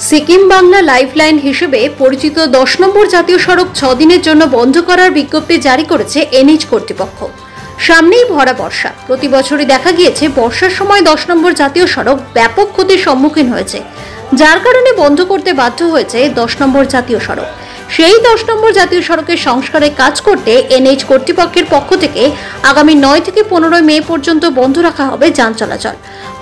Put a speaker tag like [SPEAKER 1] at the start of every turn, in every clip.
[SPEAKER 1] Sikkim Bangla lifeline হিসেবে পরিচিত 10 নম্বর জাতীয় সড়ক 6 দিনের জন্য বন্ধ করার বিজ্ঞপ্তি জারি করেছে এনএইচ কর্তৃপক্ষ। সামনেই ভরা বর্ষা। প্রতি বছরই দেখা গিয়েছে বর্ষার সময় 10 নম্বর জাতীয় সড়ক ব্যাপক ক্ষতির সম্মুখীন হয়েছে, যার কারণে বন্ধ করতে বাধ্য হয়েছে 10 নম্বর জাতীয় সড়ক। সেই 10 নম্বর জাতীয় সড়কের সংস্কারের কাজ করতে এনএইচ কর্তৃপক্ষের পক্ষ থেকে আগামী 9 থেকে 15 মে পর্যন্ত বন্ধ রাখা হবে যান চলাচল।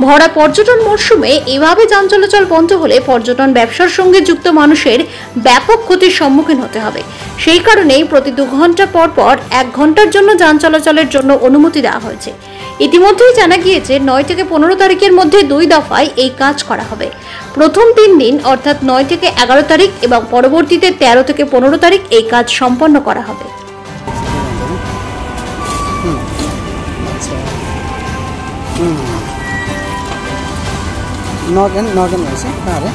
[SPEAKER 1] ভরা পর্যটন মরশুমে এভাবে যান চলাচল বন্ধ হলে পর্যটন ব্যবসার সঙ্গে যুক্ত মানুষের ব্যাপক ক্ষতির সম্মুখীন হতে হবে। সেই কারণেই প্রতি 2 ঘন্টা পর পর 1 ঘন্টার জন্য যান চলাচলের জন্য অনুমতি দেওয়া হয়েছে। ইতিমধ্যেই জানা গিয়েছে 9 থেকে 15 তারিখের মধ্যে 2 দফায় এই কাজ করা হবে। প্রথম 3 দিন অর্থাৎ 9 থেকে 11 তারিখ এবং পরবর্তীতে 13 থেকে 15 তারিখ এই কাজ সম্পন্ন করা হবে।
[SPEAKER 2] নগেন হয়েছে তাহলে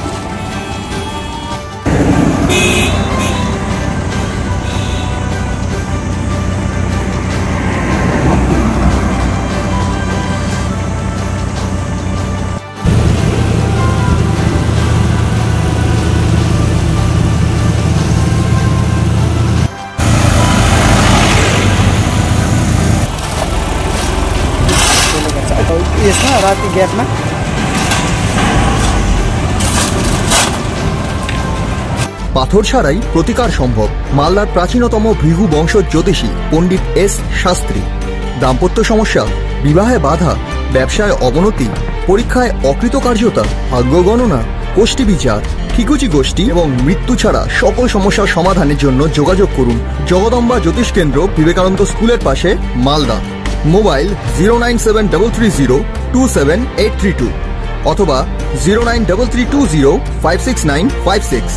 [SPEAKER 2] इसमें रात के गैप में
[SPEAKER 3] পাথর ছাড়াই প্রতিকার সম্ভব। মালদার প্রাচীনতম ভৃগু বংশ জ্যোতিষী পণ্ডিত এস শাস্ত্রী। দাম্পত্য সমস্যা, বিবাহে বাধা, ব্যবসায় অবনতি, পরীক্ষায় অকৃতকার্যতা, ভাগ্য গণনা, গোষ্ঠী বিচার, ঠিকুচি গোষ্ঠী এবং মৃত্যু ছাড়া সকল সমস্যার সমাধানের জন্য যোগাযোগ করুন জগদম্বা জ্যোতিষ কেন্দ্র, বিবেকানন্দ স্কুলের পাশে, মালদা। মোবাইল 09730278332 অথবা 09332056956।